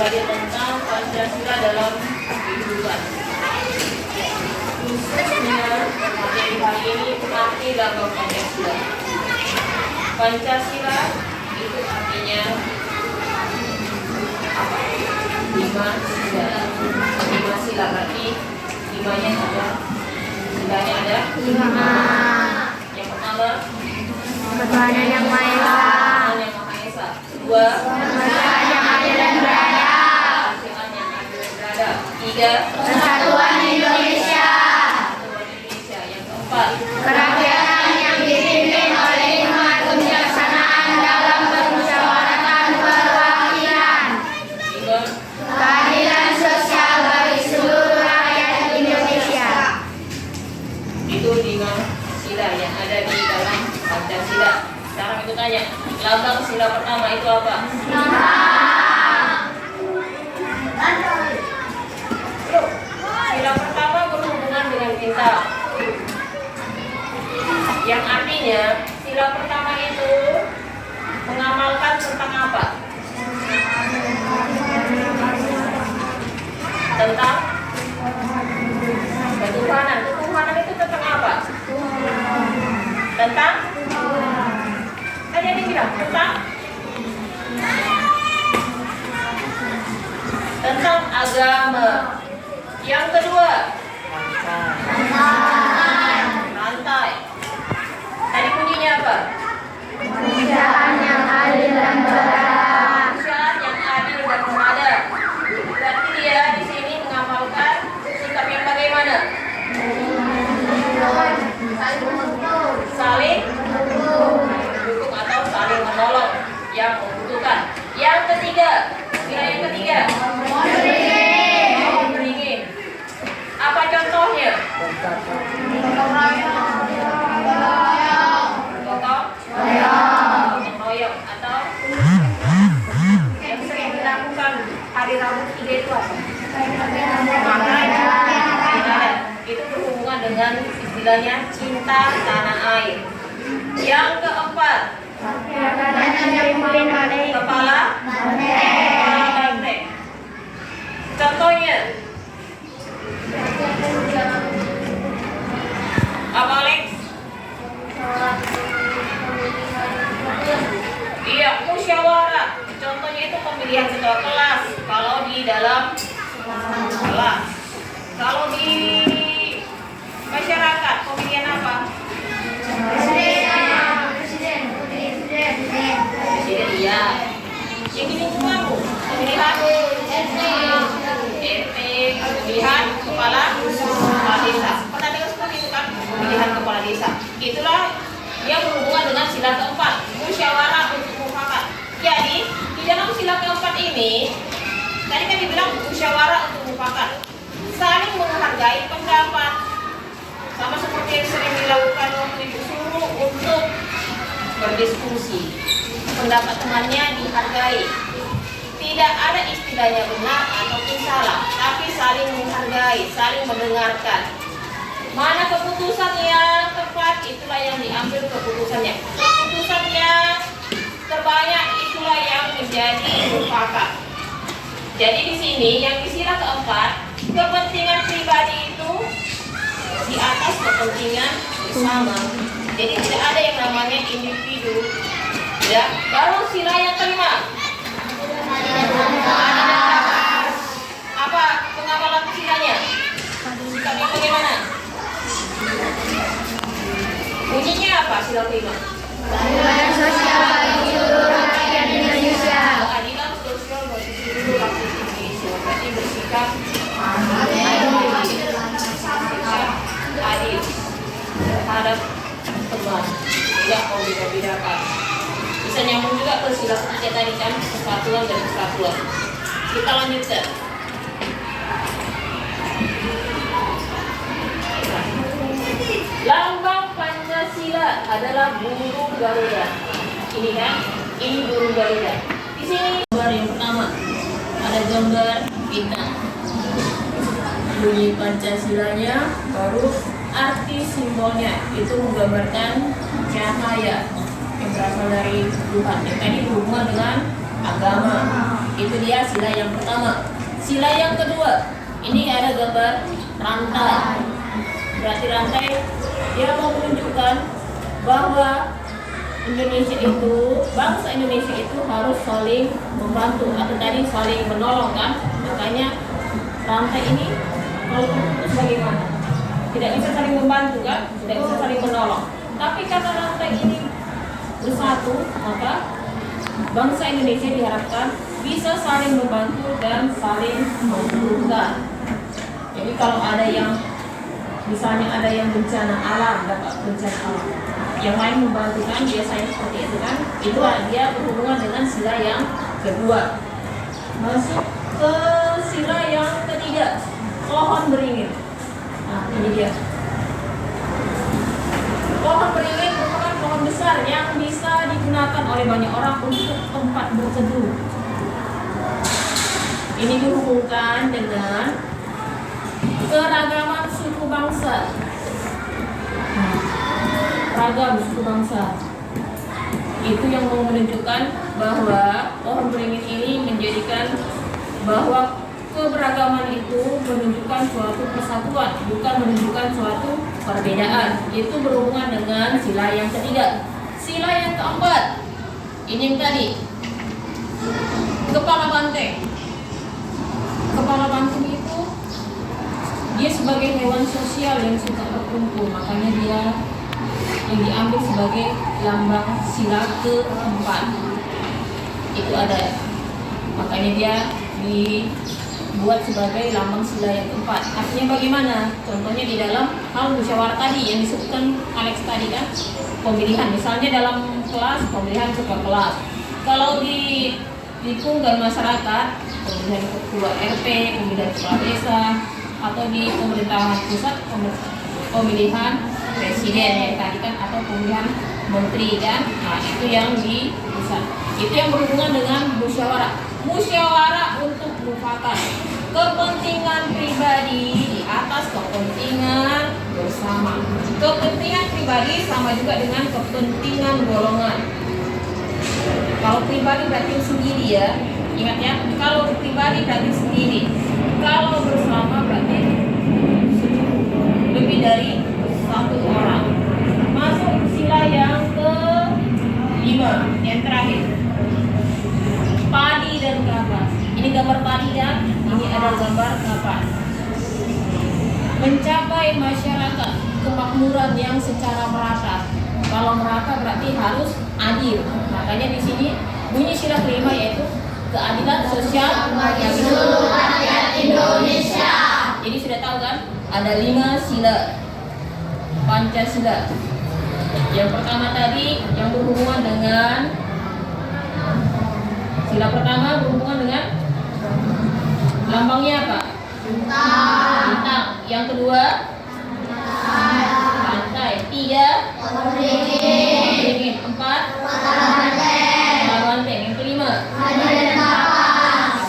belajar tentang Pancasila dalam kehidupan. Khususnya materi hari ini arti lambang Pancasila. Pancasila itu artinya apa? 5 sila. 5 sila berarti 5-nya ada. Silanya ada 5. Yang pertama, Ketuhanan yang Maha Esa. Tuhan yang Maha Esa. 2, Kebesaran yang adil dan beradab. Tuhan yang adil dan beradab. 3, Persatuan Indonesia. Persatuan Indonesia. Yang keempat, Kerakyatan yang dipimpin oleh hikmat kebijaksanaan dalam permusyawaratan perwakilan. 5, Keadilan sosial bagi seluruh rakyat Indonesia. itu 5 sila yang ada di dalam Pancasila. Sekarang itu tanya, lambang sila pertama itu apa? Sila pertama berhubungan dengan bintang. Yang artinya sila pertama itu mengamalkan tentang apa? Tentang ketuhanan. Ketuhanan itu tentang apa? Tentang? Tadi ada yang bilang tentang agama. Yang kedua, rantai. Tadi bunyinya apa? Kebijakan yang adil dan beradab. Kemanusiaan yang adil dan beradab. Berarti dia di sini mengamalkan sikap yang bagaimana? Saling mendukung atau saling menolong yang membutuhkan. Yang ketiga, sila yang ketiga, beringin. Apa contohnya? Gotong royong atau yang sering dilakukan hari Rabu 3 itu apa? Ibadah. Itu berhubungan dengan istilahnya cinta tanah air. Yang keempat, kepala banteng. Contohnya apa, Alex? Iya, musyawarah. Contohnya itu pemilihan ketua kelas kalau di dalam kelas. Kalau di masyarakat pemilihan apa? Presiden, iya. Yang ini cuma pemilihan RT, pemilihan kepala desa. Pernah dengar seperti itu kan? Pemilihan kepala desa. Itulah yang berhubungan dengan sila keempat, musyawarah untuk mufakat. Jadi di dalam sila keempat ini, tadi kan dibilang musyawarah untuk mufakat, saling menghargai pendapat, sama seperti yang sering dilakukan waktu ibu suruh untuk berdiskusi. Pendapat temannya dihargai. Tidak ada istilahnya benar ataupun salah, tapi saling menghargai, saling mendengarkan. Mana keputusan yang tepat, itulah yang diambil keputusannya. Keputusan yang terbanyak itulah yang menjadi mufakat. Jadi di sini yang di sila keempat, kepentingan pribadi itu di atas kepentingan bersama. Jadi tidak ada yang namanya individu. Ya, baru sila yang kelima. Apa pengamalan silanya? Sikapnya bagaimana? Bunyinya apa sila kelima? Keadilan sosial bagi seluruh rakyat Indonesia. Keadilan sosial bagi seluruh rakyat Indonesia. Berarti bersikap adil terhadap teman, tidak membeda-bedakan. Bisa nyambung juga ke sila ketiga tadi kan, persatuan dan kesatuan. Kita lanjutkan. Lambang Pancasila adalah burung Garuda. Ini kan, ini burung Garuda. Di sini gambar yang pertama ada gambar bintang. Bunyi Pancasilanya, baru arti simbolnya itu menggambarkan cahaya yang berasal dari Tuhan. Yang tadi berhubungan dengan agama. Itu dia sila yang pertama. Sila yang kedua, ini ada gambar rantai. Berarti rantai dia mau menunjukkan bahwa bangsa Indonesia itu harus saling membantu atau tadi saling menolong kan. Makanya rantai ini kalau terputus bagaimana? Tidak bisa saling membantu kan? Tidak bisa saling menolong. Tapi karena rantai ini bersatu, maka bangsa Indonesia diharapkan bisa saling membantu dan saling membutuhkan. Jadi kalau ada yang misalnya ada yang bencana alam, dapat bencana alam, yang lain membantu kan, biasanya seperti itu kan. Itu dia berhubungan dengan sila yang kedua. Masuk ke sila yang ketiga, pohon beringin. Nah ini dia. Pohon beringin merupakan pohon besar yang bisa digunakan oleh banyak orang untuk tempat berteduh. Ini dihubungkan dengan keragaman suku bangsa. Ragam suku bangsa. Itu yang mau menunjukkan bahwa pohon beringin ini menjadikan bahwa keberagaman itu menunjukkan suatu persatuan, bukan menunjukkan suatu perbedaan. Itu berhubungan dengan sila yang ketiga. Sila yang keempat, ini yang tadi, kepala banteng. Kepala banteng itu dia sebagai hewan sosial yang suka berkumpul, makanya dia yang diambil sebagai lambang sila keempat. Itu ada, makanya dia dibuat sebagai lambang sila yang keempat. Artinya bagaimana? Contohnya di dalam hal musyawarah tadi yang disebutkan Alex tadi kan, pemilihan. Misalnya dalam kelas, pemilihan ketua kelas. Kalau di tunggal masyarakat, pemilihan ketua RT, pemilihan kepala desa, atau di pemerintahan pusat, pemilihan presiden yang tadi kan, atau pemilihan menteri kan. Nah itu yang di pusat. Itu yang berhubungan dengan musyawarah. Musyawarah untuk mufakat, kepentingan pribadi di atas kepentingan bersama. Kepentingan pribadi sama juga dengan kepentingan golongan. Kalau pribadi berarti sendiri ya, ingat ya. Kalau pribadi berarti sendiri. Kalau bersama berarti lebih dari satu orang. Masuk sila yang ke-5, yang terakhir. Padi dan kapas. Ini gambar padi dan ini ada gambar kapas. Mencapai masyarakat kemakmuran yang secara merata. Kalau merata berarti harus adil. Makanya di sini bunyi sila kelima yaitu keadilan sosial bagi seluruh rakyat Indonesia. Jadi sudah tahu kan? Ada 5 sila Pancasila. Yang pertama tadi yang berhubungan dengan sila pertama berhubungan dengan lambangnya apa? Bintang. Yang kedua pantai. 3 pohon beringin. 4 kepala banteng. Yang kelima padi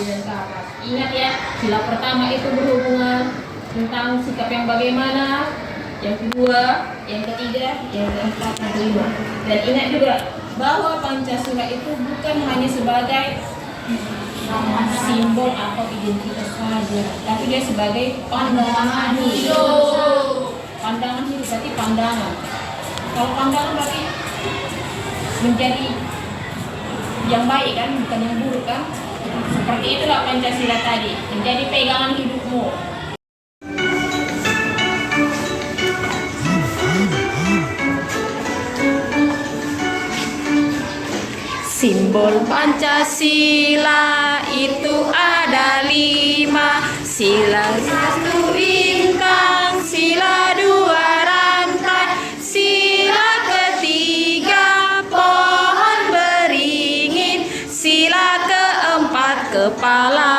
dan kapas. Ingat ya, sila pertama itu berhubungan tentang sikap yang bagaimana, yang kedua, yang ketiga, yang keempat, yang kelima. Dan ingat juga bahwa Pancasila itu bukan hanya sebagai simbol atau identitas saja, tapi dia sebagai pandangan hidup. Pandangan hidup berarti pandangan. Kalau pandangan berarti menjadi yang baik kan, bukan yang buruk kan. Seperti itulah Pancasila tadi, menjadi pegangan hidupmu. Simbol Pancasila itu ada 5. Sila 1 bintang, sila 2 rantai, sila ketiga pohon beringin, sila keempat kepala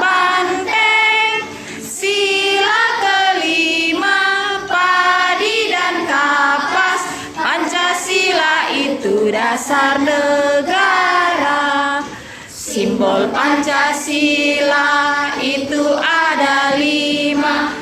banteng, sila kelima padi dan kapas. Pancasila itu dasar negara. Simbol Pancasila itu ada 5.